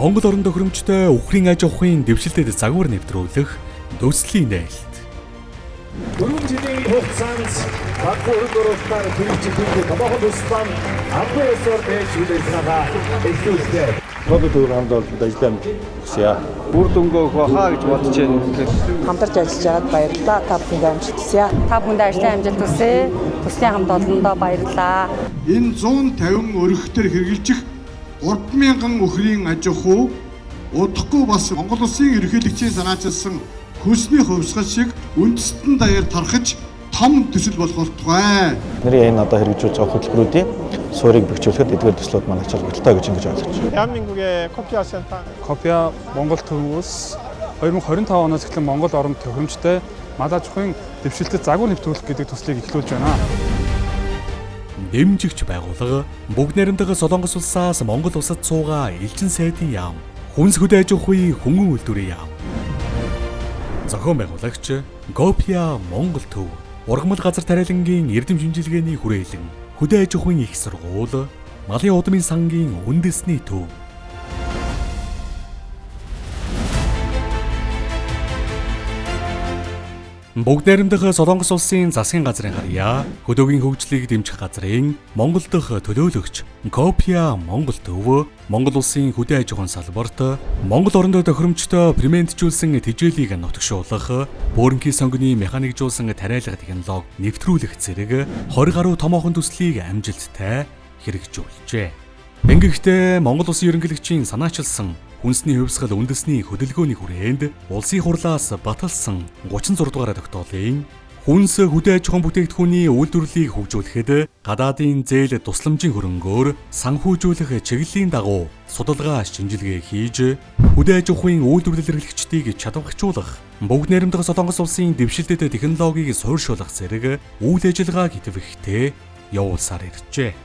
Монгол орон тохиромжтой ухрын аж ахуйн дэвшилтэд загвар нэвтрүүлэх дөслийн нээлт. 4 жилийн хугацаанд баггүй хөрөөлтөөр хэрэгжүүлэх томоохон тусламж амгүй ёсоор байж үлээснагаа эхлүүлдэг. Монгол төвөнд ажиллаж байна. Үр дүнгээ өгөх хаа гэж бодож байна. Хамтарч ажиллаж байгаад баярлалаа. Та бүхэнд амжилт хүсье. Та бүхэнд ажлын амжилт хүсье. Төслийн хамт олондоо баярлалаа. Энэ 150 өргөтөр хэрэгжилчих 3,000 өхрийн аж ахуй удахгүй бас Монгол улсын ерөнхийлөгчийн санаачилсан хөлсний хувьсгал шиг үндэстэн даяар тархаж том төсөл болох болтугай. Нэрийн энэ одоо хэрэгжүүлж байгаа хөтөлбөрүүдийн суурийг бэхжүүлэхэд эдгээр төслүүд маань ачаал бүгдтэй гэж ингэж ойлгож байна. 대한민국의 코피아 센터 Копиа Монгол төвөөс 2025 оноос эхлэн Монгол орнд тохиромжтой мал аж ахуйн дэвшилтэд загвар нэвтрүүлэх гэдэг төслийг эхлүүлж байна. Дэмжигч байгууллага бүгд найрамдах Солонгос улсаас Монгол улсад суугаа элчин сайдын яам, хүнс хөдөө аж ахуйн хөнгөн үйлдвэрийн яам. Зохион байгуулагч Копиа Монгол төв, ургамал газар тариалангийн эрдэм шинжилгээний хүрээлэн, хөдөө аж ахуйн их сургууль, малын удмын сангийн үндэсний төв. Бүгд найрамдах Солонгос улсын засгийн газрын харьяа, хөдөөгийн хөгжлийг дэмжих газрын Монгол дахь төлөөлөгч Копиа Монгол төв, Монгол улсын хөдөө аж ахуйн салбарт Монгол орондоо тохиромжтой приментжүүлсэн тэжээлийг нутагшуулах, бөөрөнхийн сонгоны механикжуулсан тариалга технологи нэвтрүүлэх зэрэг 20 гаруй томоохон төслийг амжилттай хэрэгжүүлжээ. Ингэхдээ Монгол улсын ерөнхийлөгчийн санаачилсан хүнсний хувьсгал үндэсний хөдөлгөөний хүрээнд улсын хурлаас баталсан 36 дугаар тогтоолын хүнс хөдөө аж ахуйн бүтээгдэхүүний үйлдвэрлэлийг хөгжүүлэхэд гадаадын зээл тусламжийн хөрөнгөөр санхүүжүүлэх чиглэлийн дагуу судалгаа шинжилгээ хийж хөдөө аж ахуйн үйлдвэрлэл эрхлэгчдийг чадвархжуулах, бүгд найрамдах Солонгос улсын дэвшилтэд технологиг суурьшуулах зэрэг үйл ажиллагааг идэвхтэй явуулсаар иржээ.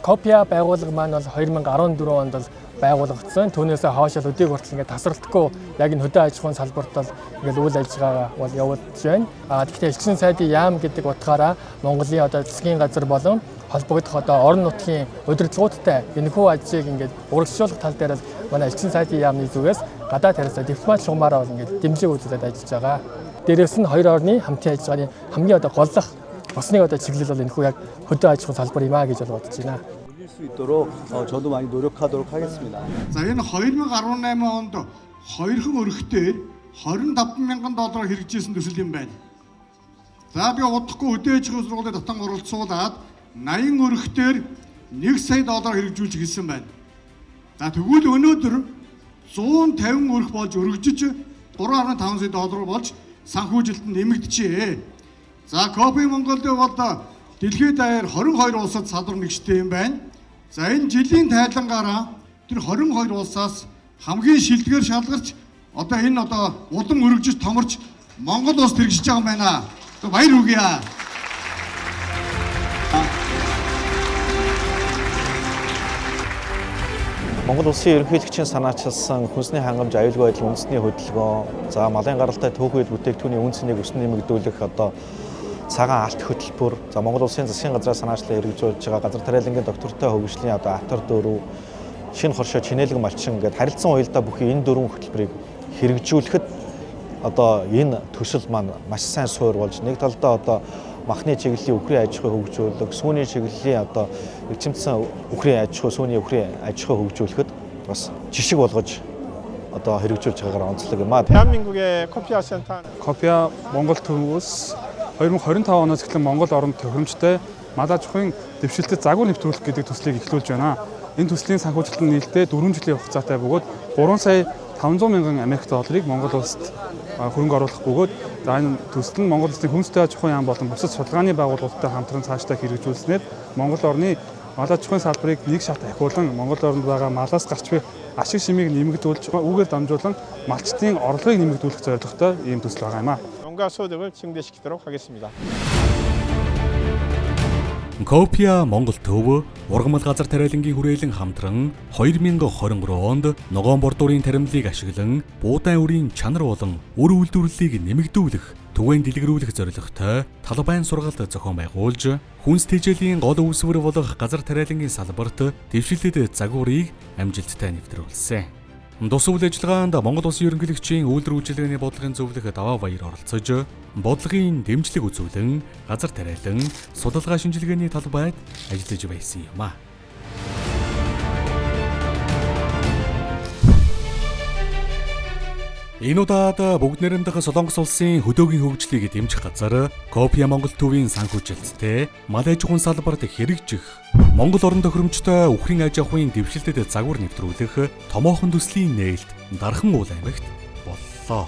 Копиа байгууллага маань бол 2014 онд бол байгуулагдсан. Түүнээс хойш өдийг хүртэл ингээд тасралтгүй яг энэ хөдөө аж ахуйн салбарт бол ингээд үйл ажиллагаагаа бол явуулж байна. Гэхдээ элчин сайдын яам гэдэг утгаараа Монголын одоо засгийн газар болон холбогдох одоо орон нутгийн удирдлагуудтай энэхүү ажлыг ингээд урагшуулах тал дээр л манай элчин сайдын яамны зүгээс гадаад харилцаа дипломат шугамаараа бол ингээд дэмжлэг үзүүлээд ажиллаж байгаа. Дээрээс нь хоёр орны хамтын ажиллагааны хамгийн одоо голлох Басны одоо чиглэл бол энэхүү яг хөдөө аж ахуйн салбар юм аа гэж бодож байна. 저도 많이 노력하도록 하겠습니다. За энэ 2018 онд хоёрхан өргөтөөр $25,000 хэрэгжүүлсэн төсөл юм байна. За би удахгүй хөдөө аж ахуйн сургуулийн татан оролцуулаад 80 өргөтөөр $1 сая хэрэгжүүлж хэлсэн байна. За тэгвэл өнөөдөр 150 өргөх болж өргөжж $3.5 сая болж санхүүжилтөнд нэмэгдэжээ. За Копиа Монголд бол дэлхийд даяар 22 улсад салбар нэгжтэй юм байна. За энэ жилийн тайлангаараа тэр 22 улсаас хамгийн шилдгээр шалгарч одоо энэ удам өргөжж томорч Монгол улс хэрэгжиж байгаа юм байна. Баяр хүргэе. Монгол улсын ерөнхийлөгчийн санаачилсан хүнсний хангамж аюулгүй байдал үндэсний хөдөлгөөн, за малын гаралтай төөхөд бүтээгдэхүүний үн цэнийг өснө нэмэгдүүлэх одоо цагаан алт хөтөлбөр, за Монгол улсын засгийн газраас санаачлан хэрэгжүүлж байгаа газар тариалангийн доктортой хөгжлийн одоо атар дөрөв, шинэ хоршоо чинээлэг малчин гэдэг харилцан уялдаа бүхий энэ дөрвөн хөтөлбөрийг хэрэгжүүлэхэд одоо энэ төсөл маань маш сайн суур болж нэг талдаа одоо махны чиглэлийн үхрийн аж ахуй хөгжүүлэх, сүүний чиглэлийн одоо эрчимсэн үхрийн аж ахуй, сүүний үхрийн аж ахуй хөгжүүлэхэд бас жишг болгож одоо хэрэгжүүлж байгаагаар онцлог юм аа. 대한민국의 코피아 센터 Копиа Монгол төвөөс 2025 оноос эхлэн Монгол орнд тохиромжтой мал аж ахуйн дэвшилтэд загвар нэвтрүүлэх гэдэг төслийг эхлүүлж байна. Энэ төслийн санхүүжилт нь нийлдээ 4 жилийн хугацаатай бөгөөд 3 сая 500 мянган Америк долларыг Монгол улсад хөрөнгө оруулах бөгөөд за энэ төсөл нь Монгол улсын хүнстэй аж ахуйн яам болон бусад судалгааны байгууллагуудтай хамтран цаашдаа хэрэгжүүлснээр Монгол орны мал аж ахуйн салбарыг нэг шат ахиулан Монгол орнд байгаа малаас гарч буй ашиг шимийг нэмэгдүүлж үүгээр дамжуулан малчдын орлогыг нэмэгдүүлэх зорилготой ийм төсөл байгаа юм аа. 농가 소득을 증대시키도록 하겠습니다. Копиа Монгол төв, ургамал газар тариалангийн хүрээлэн хамтран 2023 онд ногоон бордуурын таримлыг ашиглан буудаан үрийн чанар болон үр үйлдвэрлэлийг нэмэгдүүлэх түгээн дэлгэрүүлэх зорилготой талбайн сургалт зохион байгуулж, хүнс тэжээлийн гол үүсвэр болох газар тариалангийн салбарт дэвшилтэд загварыг амжилттай нэвтрүүлсэн. Тус үйл ажиллагаанд Монгол Улсын ерөнхийлөгчийн үйлдвэр үйлчилгээний бодлогын зөвлөх Даваа Баяр оролцож, бодлогын дэмжлэг үзүүлэн, газар тариалан, судалгаа шинжилгээний талбайд ажиллаж байсан юм а. Энэ удаад бүгд найрамдах Солонгос улсын хөдөөгийн хөгжлийг дэмжих газар Копиа Монгол төвийн санхүүжилттэй мал аж ахуйн салбарт хэрэгжих, Монгол орон тохиромжтой үхрийн аж ахуйн дэвшилтэд загвар нэвтрүүлэх томоохон төслийн нээлт Дархан уул аймагт боллоо.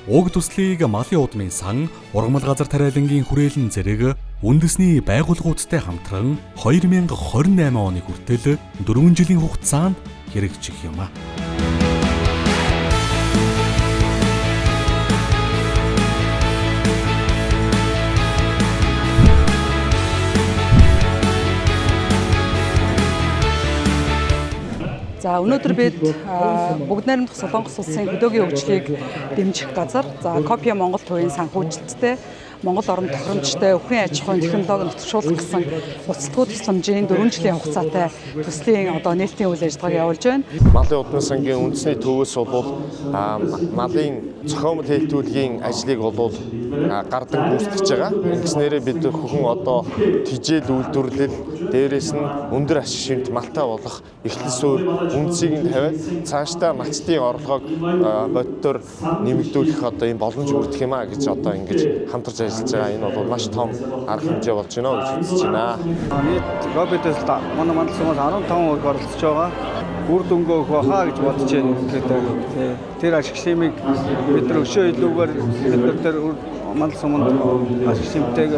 Уг төслийг малын удмын сан, ургамал газар тариалангийн хүрээлэн зэрэг үндэсний байгууллагуудтай хамтран 2028 оны хүртэл 4 жилийн хугацаанд хэрэгжих юм а. За өнөөдөр бид бүгд найрамдах Солонгос улсын хөдөөгийн хөгжлийг дэмжих газар Копиа Монгол төвийн санхүүжилттэй Монгол орон тохиромжтой үхрийн аж ахуйн технологи нөхцөлшүүлэх гэсэн уцтгуу тусламжийн 4 жилийн хугацаатай төслийн нээлтийн үйл ажиллагааг явуулж байна. Малын удмын сангийн үндэсний төвөөс бол малын зохиомл хэлтүүлгийн ажлыг бол гардан гүйцэтгэж байгаа. Ингэснээрээ бид бүхэн тижээл үйлдвэрлэл, дээрээс нь өндөр ашиг шимт малтай болох эхлэл суурь үндсийг нь тавиад цаашдаа малчдын орлогыг бодитоор нэмэгдүүлэх ийм боломж бүрдэх юм а гэж ингэж хамтарч ажиллаж байгаа. Энэ бол маш том арга хэмжээ болж байна гэж үзэж байна. Нийт Робитээс манай мандал сумаас 15% оролцож байгаа. Үр дүнгээ өгөх байхаа гэж бодож байна. Тэр ашиг шимийг бид нар өшөө илүүгээр бид мандал суманд ашиг шимтэйг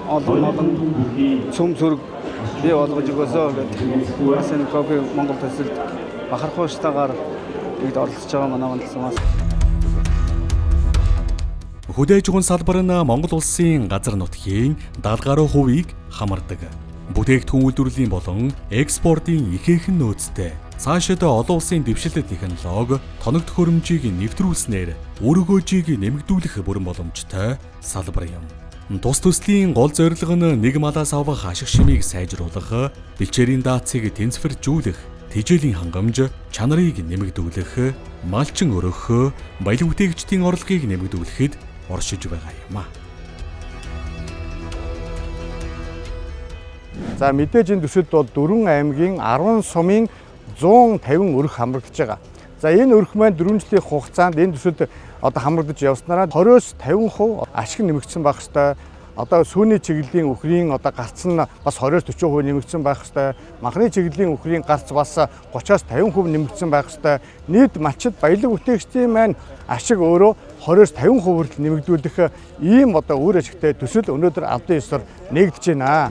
олон цөм зүрэг бий болгож өгөөсөө гэдэг. Бас энэ Копиа Монгол төсөлд бахархуустайгаар бид оролцож байгаа манай мандал сумаас. Хөдөө аж ахуйн салбар нь Монгол улсын газар нутгийн 70 гаруй хувийг хамардаг. Бүтээгдэхүүн үйлдвэрлэлийн болон экспортын ихээхэн нөөцтэй цаашид олон улсын дэвшилтэт технологи, тоног төхөөрөмжийг нэвтрүүлснээр өргөөжийг нэмэгдүүлэх бүрэн боломжтой салбар юм. Тус төслийн гол зорилго нь нэг малаас авах ашиг шимийг сайжруулах, бэлчээрийн даацыг тэнцвэржүүлэх, тэжээлийн хангамж, чанарыг нэмэгдүүлэх, малчин өргөх, баялаг бүтээгчдийн орлогыг нэмэгдүүлэхэд оршиж байгаа юм а. За мэдээж энэ төсөлд бол 4 аймгийн 10 сумын 150 өрх хамрагдаж байгаа. За энэ өрх маань 4 жилийн хугацаанд энэ төсөлд хамрагдаж явснараа 20-с 50% ашиг нэмэгдсэн байх ёстой. Сүүний чиглэлийн үхрийн гарц нь бас 20-40% нэмэгдсэн байх ёстой. Махны чиглэлийн үхрийн гарц бас 30-аас 50% нэмэгдсэн байх ёстой. Нийт малчид баялаг бүтээгчдийн маань ашиг өөрөө 20-с 50% хүртэл нэмэгдүүлэх ийм үр ашигтай төсөл өнөөдөр албан ёсоор нэгдэж байна.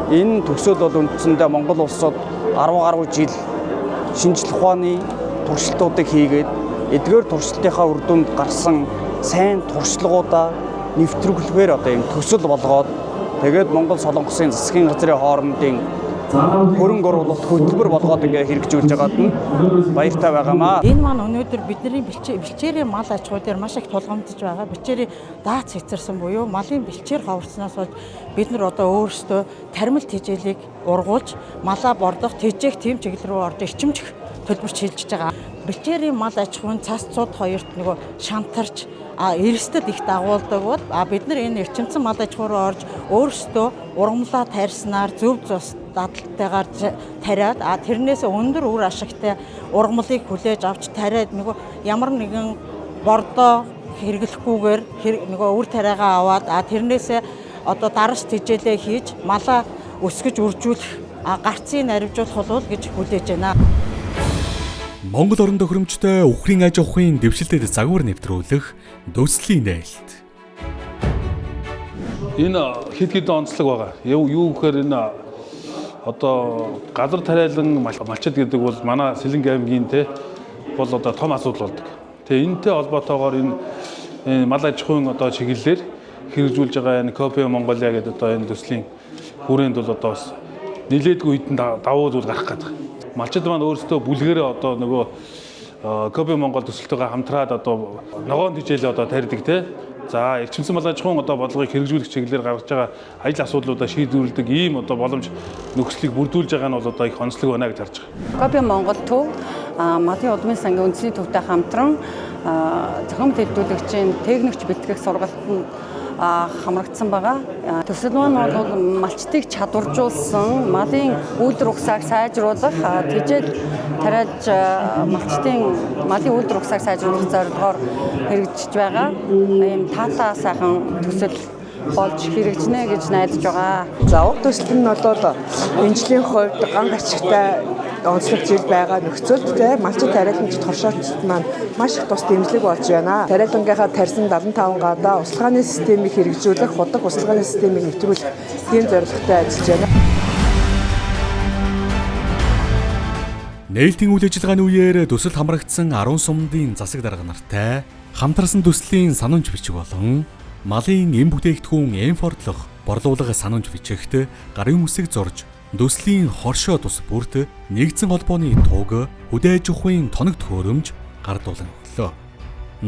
Энэ төсөл бол үндсэндээ Монгол улсад 10 гаруй жил шинжлэх ухааны туршилтуудыг хийгээд эдгээр туршилтынхаа үр дүнд гарсан сайн туршлагуудаа нэвтрүүлэхээр ийм төсөл болгоод тэгээд Монгол Солонгосын засгийн газрын хоорондын хөрөнгө оруулалт хөтөлбөр болгоод хэрэгжүүлж байгаад нь баяртай байгаамаа. Энэ маань өнөөдөр бидний бэлчээрийн мал аж ахуй дээр маш их тулгамдж байгаа. Бэлчээрийн даац хэцэрсэн буюу малын бэлчээр ховорсноос болж бид нар өөрсдөө тармил тэжээлийг ургуулж малаа бордох, тэжээх тийм чиглэл рүү орж эрчимжих төлбөрч шилжиж байгаа. Бэлчээрийн мал аж ахуйн цас цууд хоёрт шантарч эрсдэд их дагуулдаг бол бид нар энэ эрчимцэн мал аж ахуй руу орж өөрсдөө ургамлаа тарьснаар зөв дадалтайгаар тариад тэрнээс өндөр үр ашигтай ургамлыг хүлээж авч тариад ямар нэгэн бордоо хэрэглэхгүйгээр үр тариагаа аваад тэрнээс дараас тэжээлээ хийж малаа өсгөж үржүүлэх гарцыг наривжуулах бол гэж хүлээж байна. Монгол орон тохиромжтой үхрийн аж ахуйн дэвшилтэд загвар нэвтрүүлэх төслийн нээлт. Энэ хэд онцлог байгаа. Юу гэхээр энэ газар тариалан малчид гэдэг бол манай Сэлэнг аймгийн бол том асуудал болдог. Тэгээ энэтэй холбоотойгоор энэ мал аж ахуйн чиглэлээр хэрэгжүүлж байгаа энэ Копиа Монголиа гэдэг энэ төслийн хүрээнд бол бас нэлээдгүй хэдэн давуу зүйл гарах гэдэг. Малчид маань өөрсдөө бүлгэрээ Копиа Монгол төсөлтөйгээ хамтраад ногоон тэжээлээ тарьдаг те. За эрчимсэн малын аж ахуйн одоо бодлогыг хэрэгжүүлэх чиглэлээр гаргаж байгаа ажил асуудлуудаа шийдвэрлэдэг ийм одоо боломж нөхцөлийг бүрдүүлж байгаа нь бол одоо их онцлог байна гэж харж байгаа. Копи Монгол төв Малын удмын сангийн үндэсний төвтэй хамтран зохион төлөвлөгчийн техникч бэлтгэх сургалтанд хамрагдсан байгаа. Төсөл маань бол малчтыг чадваржуулсан малын үйлдвэр ухсааг сайжруулах, тэжээл тариалж малын үйлдвэр ухсааг сайжруулах зорилгоор хэрэгжиж байгаа. Ийм таатай сайхан төсөл болж хэрэгжинэ гэж найдаж байгаа. За уг төсөл нь бол эмчлийн хувьд ганц ачигтай онцлог зүйл байгаа нөхцөлд малчид тариаланчид хоршоолчд маань маш их тус дэмжлэг болж байна. Тариалангийнхаа тарьсан 75 гадаа услгааны системийг хэрэгжүүлэх, худаг услгааны системийг нэвтрүүлэх ийм зорилготой ажиллаж байна. Нээлтийн үйл ажиллагааны үеэр төсөлд хамрагдсан 10 сумдын засаг дарга нартай хамтарсан төслийн санамж бичиг болон малын эм бүтээгдэхүүн импортлох, борлуулах санамж бичигт гарын үсэг зурж төслийн хоршоо тус бүрт нэгдсэн холбооны туг хөдөө аж ахуйн тоног төхөөрөмж гардуулан өглөө.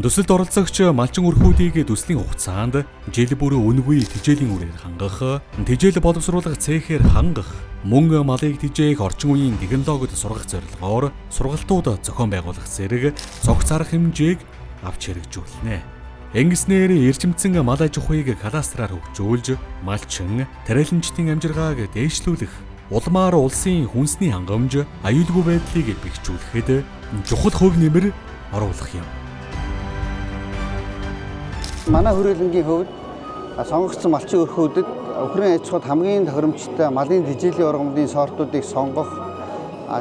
Төсөлд оролцогч малчин өрхүүдийг төслийн хугацаанд жил бүр үнэгүй тэжээлийн үрээр хангах, тэжээл боловсруулах цэхээр хангах, мөн малыг тэжээх орчин үеийн технологид сургах зорилгоор сургалтууд зохион байгуулах зэрэг цогц арга хэмжээг авч хэрэгжүүлнэ. Ингэснээр эрчимцэн мал аж ахуйг кадастраар хөгжүүлж, малчин, тариаланчдын амжиргааг дээшлүүлэх, улмаар улсын хүнсний хангамж, аюулгүй байдлыг бэхжүүлэхэд чухал хөв нэмэр оруулах юм. Манай хүрээлэнгийн хувьд сонгогдсон малчин өрхүүдэд өхрийн аж ахуйд хамгийн тохиромжтой малын тэжээлийн ургамлын сортуудыг сонгох,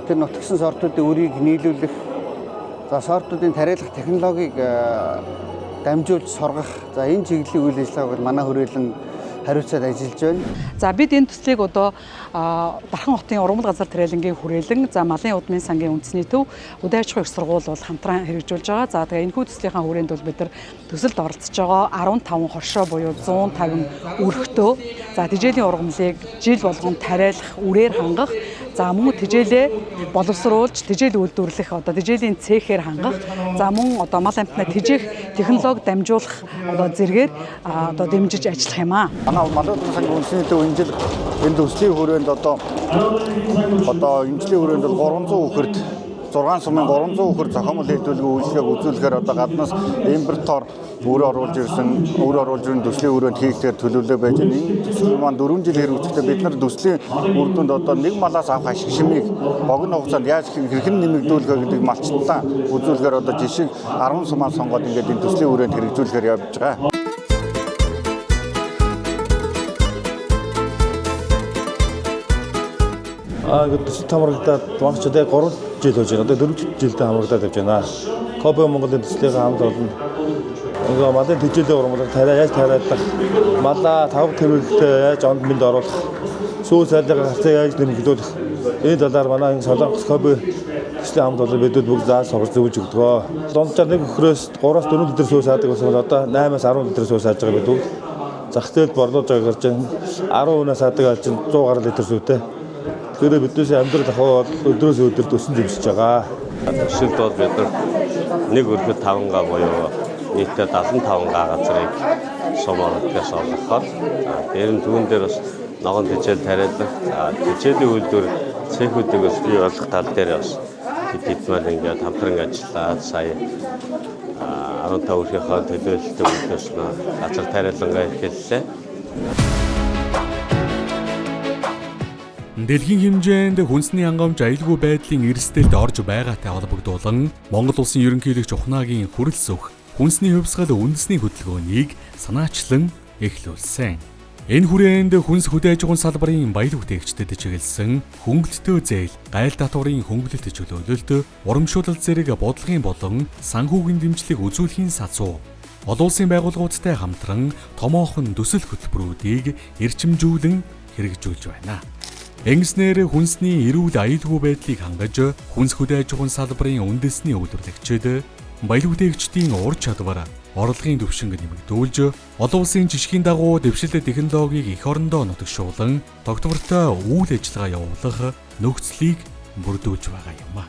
тэр нутагсан сортуудын үрийг нийлүүлэх, сортуудын тариалах технологиг дамжуулж сургах. За энэ чиглэлийн үйл ажиллагааг манай хүрээлэн хариуцаад ажиллаж байна. За бид энэ төслийг одоо Дархан хотын ургамал газар тариалангийн хүрээлэн, за малын удмын сангийн үндэсний төв, хөдөө аж ахуйн их сургууль бол хамтран хэрэгжүүлж байгаа. За тэгээ энэхүү төслийнхаа хүрээнд бол бид нар төсөлд оролцож байгаа 15 хоршоо буюу 150 өрхтөө, за тэжээлийн ургамлыг жил болгон тариалах, үрээр хангах, за мөн тэжээлээ боловсруулж, тэжээл үйлдвэрлэх, одоо тэжээлийн цэхээр хангах, за мөн одоо мал амтнаа тэжээх технологи дамжуулах одоо зэргээр одоо дэмжиж ажиллах юм аа. Манай малын удмын сангийн үндэсний төв энэ жил энэ төслийн хүрээнд одоо эмчлийн хүрээнд бол 300 үхэрд 6 сумын 300 үхэр зохиомжтой хэлтүүлгийн үйлчлэгийг үзүүлэхээр одоо гаднаас импортоор өөрөө оруулж ирсэн төслийн хүрээнд хийхдээ төлөвлөлөө байж байна. Энэ төсөл маань 4 жил хэрэгжихдээ бид нар төслийн үр дүнд одоо нэг малаас авах ашиг шимийг богино хугацаанд яаж хэрхэн нэмэгдүүлэх гэдэг малчтаа үзүүлэхээр одоо жишээ 10 сумаас сонгоод ингээд энэ төслийн хүрээнд хэрэгжүүлэхээр явж байгаа. Төсөлд хамрагдаад багчдаа 3 жил болж байна. Одоо 4 жилдээ хамрагдаад явж байна. Копи Монголын төслийнхээ хамт олон ингээ малын тэжээлийн ургамлыг яаж тариалах, малаа тавг төрөлтөд яаж онд мэнд оруулах, сүү сайлгах харцаа яаж нэмэгдүүлэх. Энэ талаар манай энэ Солонгос Копи төслийн хамт олон бидүүд бүгд зааж сурч өгч өгдөг. Дунджаар нэг өхрөөс 3-аас 4 литр сүү саадаг гэсэн бол одоо 8-аас 10 литр сүү сааж байгаа бидүүд. Зах зээлд борлуулж байгаа гэж 10 хүнээс саадаг аль чинь 100 гаруй литр сүүтэй. Тэгэхээр биднээс амьдрал ахаа өдрөөс өдөр төсөн дэмжиж байгаа. Төсөлд бол бид нар нэг өргөд 5 га буюу нийтдээ 75 га газрыг сумаардлаас олгохоор дээр нь түүн дээр бас ногоон тэжээл тариалах, тэжээлийн үйлдвэр цехүүдийг бас бий болгох тал дээр бас бид маань ингээд хамтран ажиллаад сая 15 өрхийнхөө төлөөлөлтөд үлдээс газар тариалангаа эхэллээ. Дэлхийн хэмжээнд хүнсний хангамж аюулгүй байдлын эрсдэлд орж байгаатай холбогдуулан Монгол улсын ерөнхийлөгч Ухнагийн хүрэлц өгөх хүнсний хувьсгал үндэсний хөтөлбөрийг санаачлан эхлүүлсэн. Энэ хүрээнд хүнс хөдөө аж ахуйн салбарын баялаг бүтээгчдэд чиглэсэн хөнгөлөлтөө зээл, гайл татварын хөнгөлөлт чөлөөлөлт, урамшуулалт зэрэг бодлогын болон санхүүгийн дэмжлэг үзүүлэхийн сацуу олон улсын байгууллагуудтай хамтран томоохон төсөл хөтөлбөрүүдийг эрчимжүүлэн хэрэгжүүлж байна. Ингэснээр хүнсний эрүүл аюулгүй байдлыг хангаж, хүнс хөдөө аж ахуйн салбарын үндэсний үйлдвэрлэгчид баялаг бүтээгчдийн ур чадвар, орлогын түвшинг нэмэгдүүлж, олон улсын жишгийн дагуу дэвшилт технологиг эх орондоо нутагшуулан, тогтвортой үйл ажиллагаа явуулах нөхцөлийг бүрдүүлж байгаа юм.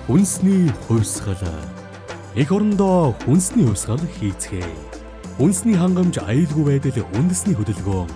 Хүнсний хувьсгал. Эх орондоо хүнсний хувьсгал хийцгээе. Үндэсний хангамж аюулгүй байдал үндэсний хөдөлгөөн